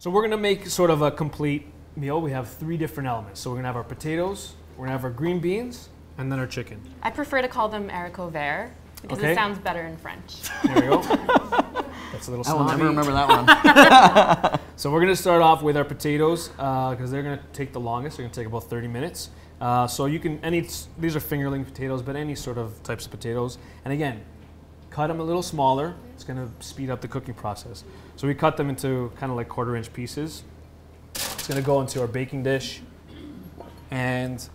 So we're gonna make sort of a complete meal. We have 3 different elements. So we're gonna have our potatoes, we're gonna have our green beans, and then our chicken. I prefer to call them haricots verts because it sounds better in French. There we go. That's a little snobby. I will never remember that one. So we're gonna start off with our potatoes because they're gonna take the longest. They're gonna take about 30 minutes. So you can, these are fingerling potatoes, but any sort of types of potatoes. And again, cut them a little smaller. It's gonna speed up the cooking process. So we cut them into kind of like 1/4-inch pieces. It's gonna go into our baking dish and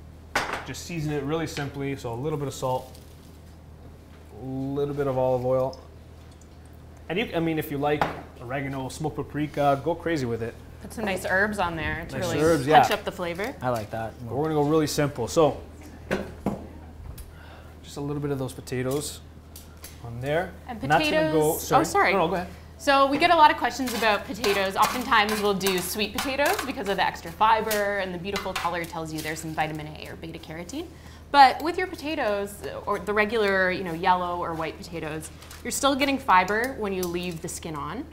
just season it really simply. So a little bit of salt, a little bit of olive oil. And I mean, if you like oregano, smoked paprika, go crazy with it. Put some nice herbs on there to Nice really herbs, touch yeah. up the flavor. I like that. But we're gonna go really simple. So just a little bit of those potatoes on there. And that's gonna potatoes, go, sorry. oh sorry. No, go ahead. So we get a lot of questions about potatoes. Oftentimes we'll do sweet potatoes because of the extra fiber, and the beautiful color tells you there's some vitamin A or beta carotene. But with your potatoes, or the regular yellow or white potatoes, you're still getting fiber when you leave the skin on.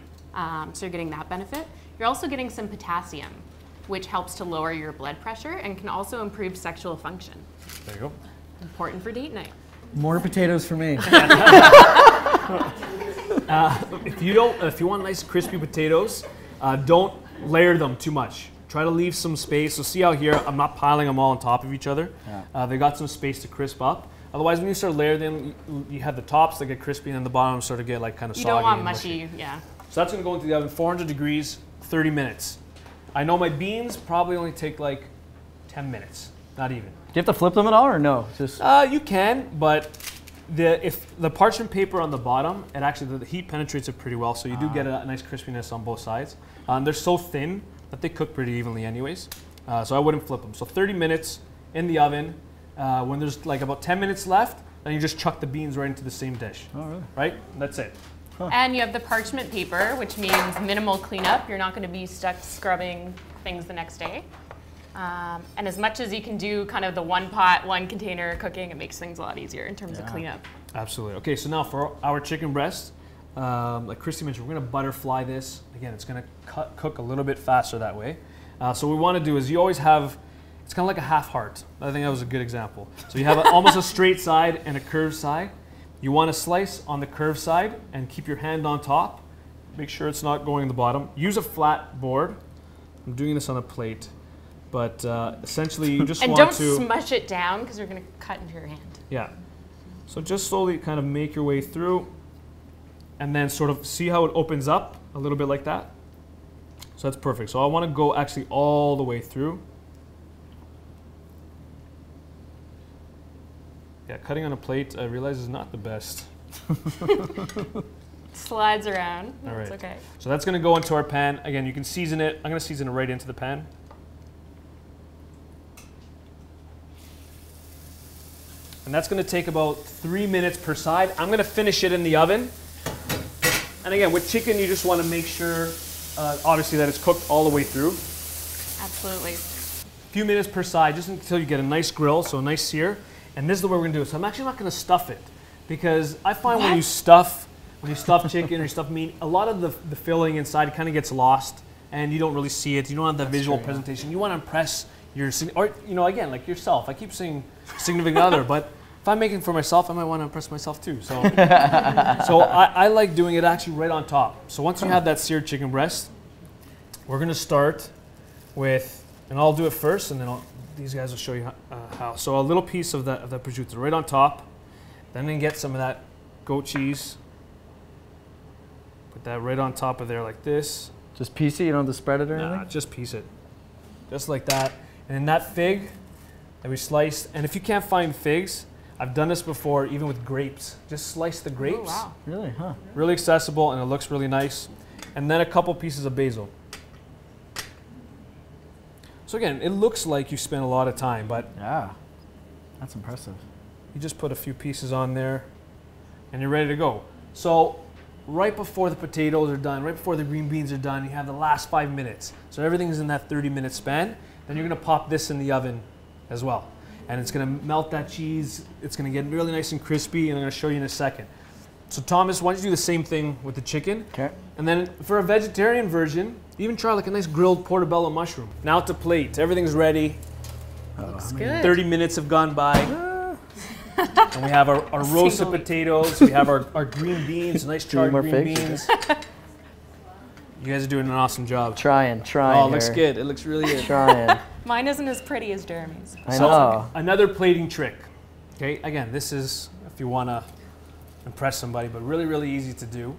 So you're getting that benefit. You're also getting some potassium, which helps to lower your blood pressure and can also improve sexual function. There you go. Important for date night. More potatoes for me. If you want nice crispy potatoes, don't layer them too much. Try to leave some space. So see how here, I'm not piling them all on top of each other. Yeah. They got some space to crisp up. Otherwise, when you start layering them, you have the tops that get crispy and then the bottom sort of get like kind of soggy. You don't want and mushy, yeah. So that's gonna go into the oven, 400 degrees, 30 minutes. I know my beans probably only take like 10 minutes, not even. Do you have to flip them at all or no? Just You can, but if the parchment paper on the bottom, the heat penetrates it pretty well, so you do get a nice crispiness on both sides. They're so thin that they cook pretty evenly anyways, so I wouldn't flip them. So 30 minutes in the oven. When there's like about 10 minutes left, then you just chuck the beans right into the same dish. Oh, really? Right? That's it. Huh. And you have the parchment paper, which means minimal cleanup. You're not going to be stuck scrubbing things the next day. And as much as you can do kind of the one pot, one container cooking, it makes things a lot easier in terms of cleanup. Absolutely. Okay, so now for our chicken breast, like Christy mentioned, we're going to butterfly this. Again, it's going to cook a little bit faster that way. So what we want to do is you always have, it's kind of like a half heart. I think that was a good example. So you have almost a straight side and a curved side. You want to slice on the curved side and keep your hand on top. Make sure it's not going in the bottom. Use a flat board. I'm doing this on a plate, but essentially you just want to... And don't smush it down because you're going to cut into your hand. Yeah. So just slowly kind of make your way through and then sort of see how it opens up a little bit like that. So that's perfect. So I want to go actually all the way through. Yeah, cutting on a plate, I realize is not the best. Slides around. All right. It's okay. So that's going to go into our pan. Again, you can season it. I'm going to season it right into the pan. And that's going to take about 3 minutes per side. I'm going to finish it in the oven. And again, with chicken, you just want to make sure, obviously, that it's cooked all the way through. Absolutely. A few minutes per side, just until you get a nice grill, so a nice sear. And this is what we're going to do. So I'm actually not going to stuff it, because I find when you stuff chicken or you stuff meat, a lot of the filling inside kind of gets lost, and you don't really see it. You don't have the visual presentation. You want to impress your, or again, like yourself. I keep saying significant other, but if I'm making for myself, I might want to impress myself too. So, so I like doing it actually right on top. So once you have that seared chicken breast, we're going to start with, and I'll do it first, and then these guys will show you how. So a little piece of that prosciutto right on top. Then we get some of that goat cheese. Put that right on top of there like this. Just piece it, you don't have to spread it or anything? Nah, just piece it. Just like that. And then that fig that we sliced, and if you can't find figs, I've done this before even with grapes. Just slice the grapes. Oh, wow. Really, huh? Really accessible, and it looks really nice. And then a couple pieces of basil. So again, it looks like you spent a lot of time, but yeah, that's impressive. You just put a few pieces on there, and you're ready to go. So right before the potatoes are done, right before the green beans are done, you have the last 5 minutes. So everything's in that 30-minute span. Then you're going to pop this in the oven as well. And it's going to melt that cheese. It's going to get really nice and crispy, and I'm going to show you in a second. So Thomas, why don't you do the same thing with the chicken? Okay. And then for a vegetarian version, Even try like a nice grilled portobello mushroom. Now to plate. Everything's ready. Looks good. 30 minutes have gone by. And we have our roasted potatoes. We have our green beans, nice charred green beans. You guys are doing an awesome job. Trying. Oh, it looks good. It looks really good. Trying. Mine isn't as pretty as Jeremy's. I know. Another plating trick. Okay, again, this is if you want to impress somebody, but really, really easy to do.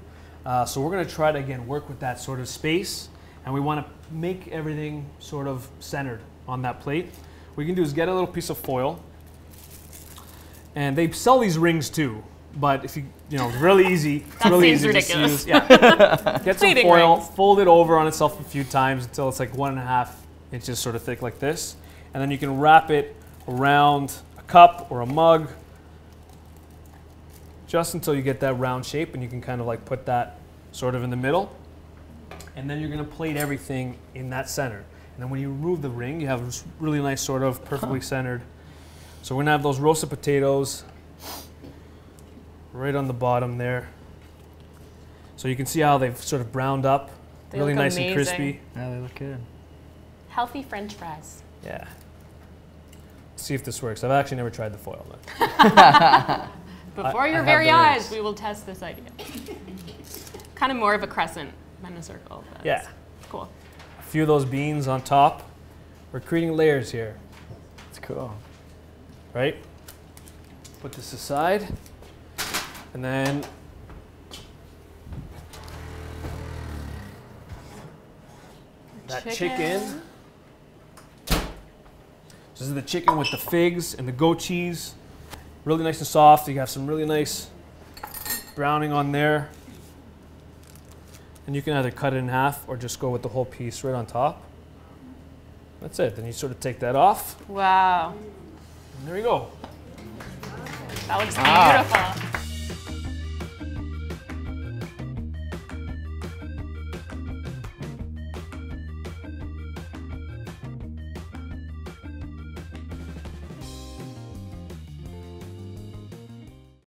So we're going to try to, again, work with that sort of space, and we want to make everything sort of centered on that plate. What you can do is get a little piece of foil, and they sell these rings too, but if it's really easy. It's That really seems easy ridiculous. to use. Yeah. Get some Plating foil, rings. fold it over on itself a few times until it's like 1.5 inches sort of thick like this, and then you can wrap it around a cup or a mug just until you get that round shape, and you can kind of like put that sort of in the middle, and then you're going to plate everything in that center. And then when you remove the ring, you have this really nice sort of perfectly centered. So we're going to have those roasted potatoes right on the bottom there. So you can see how they've sort of browned up, They really look nice and amazing. crispy. Yeah, they look good. Healthy French fries. Yeah. Let's see if this works. I've actually never tried the foil. But Before I your have very the eyes, rings. we will test this idea. Kind of more of a crescent than a circle. But Yeah. it's cool. A few of those beans on top. We're creating layers here, It's cool. right? Put this aside, and then that chicken. This is the chicken with the figs and the goat cheese. Really nice and soft. You have some really nice browning on there. And you can either cut it in half or just go with the whole piece right on top. That's it. Then you sort of take that off. Wow. And there you go. That looks beautiful.